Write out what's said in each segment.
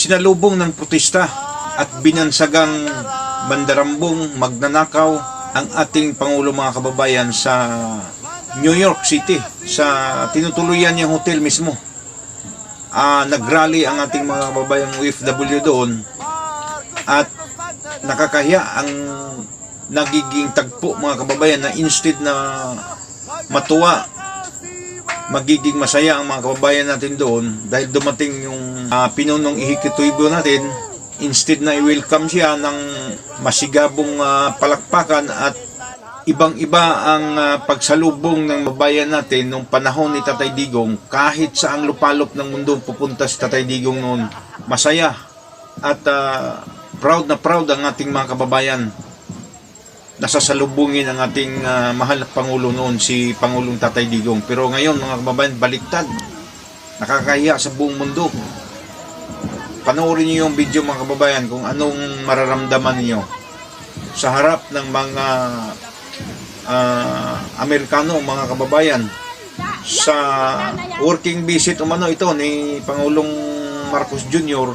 sinalubong ng protesta at binansagang mandarambong, magnanakaw ang ating Pangulo, mga kababayan, sa New York City, sa tinutuluyan niyang hotel mismo. Nagrally ang ating mga kababayang OFW doon at nakakahiya ang nagiging tagpo, mga kababayan, na instead na matuwa, magiging masaya ang mga kababayan natin doon dahil dumating yung pinunong ihikituibo natin. Instead na i-welcome siya ng masigabong palakpakan at ibang-iba ang pagsalubong ng babayan natin nung panahon ni Tatay Digong. Kahit sa ang lupalop ng mundo pupunta si Tatay Digong noon, masaya at proud na proud ang ating mga kababayan. Nasasalubungin ang ating mahal na Pangulo noon, si Pangulong Tatay Digong. Pero ngayon, mga kababayan, baliktad. Nakakahiya sa buong mundo. Panoorin niyo yung video, mga kababayan, kung anong mararamdaman niyo sa harap ng mga Amerikano, mga kababayan, sa working visit umano ito ni Pangulong Marcos Jr.,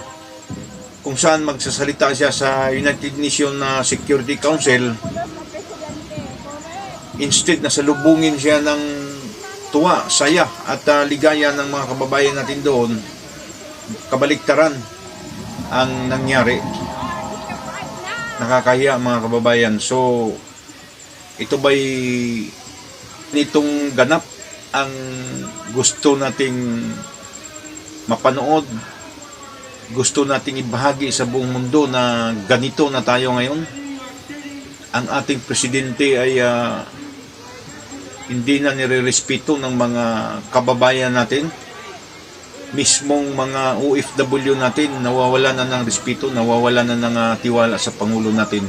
kung saan magsasalita siya sa United Nations Security Council. Instead na salubungin siya ng tuwa, saya at ligaya ng mga kababayan natin doon, kabaliktaran ang nangyari. Nakakahiya, mga kababayan. So ito ba'y nitong ganap ang gusto nating mapanood, gusto nating ibahagi sa buong mundo na ganito na tayo ngayon? Ang ating presidente ay hindi na nirerespeto ng mga kababayan natin. Mismong mga OFW natin nawawala na ng respeto, nawawala na ng tiwala sa Pangulo natin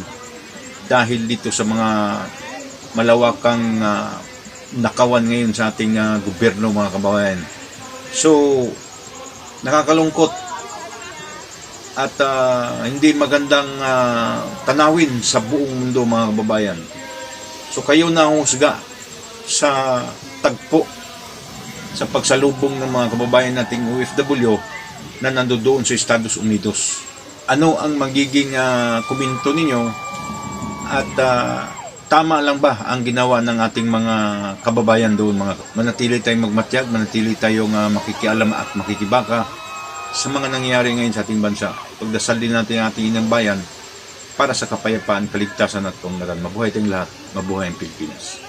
dahil dito sa mga malawakang nakawan ngayon sa ating gobyerno, mga kababayan. So nakakalungkot at hindi magandang tanawin sa buong mundo, mga kababayan. So kayo na husga sa tagpo, sa pagsalubong ng mga kababayan nating OFW na nandoon sa Estados Unidos. Ano ang magiging komento ninyo? At tama lang ba ang ginawa ng ating mga kababayan doon? Manatili tayong magmatyag, manatili tayong makikialam at makikibaka sa mga nangyayari ngayon sa ating bansa. Pagdasal din natin ang ating inang bayan para sa kapayapaan, kaligtasan at kaunlaran. Mabuhay tayong lahat, mabuhay ang Pilipinas.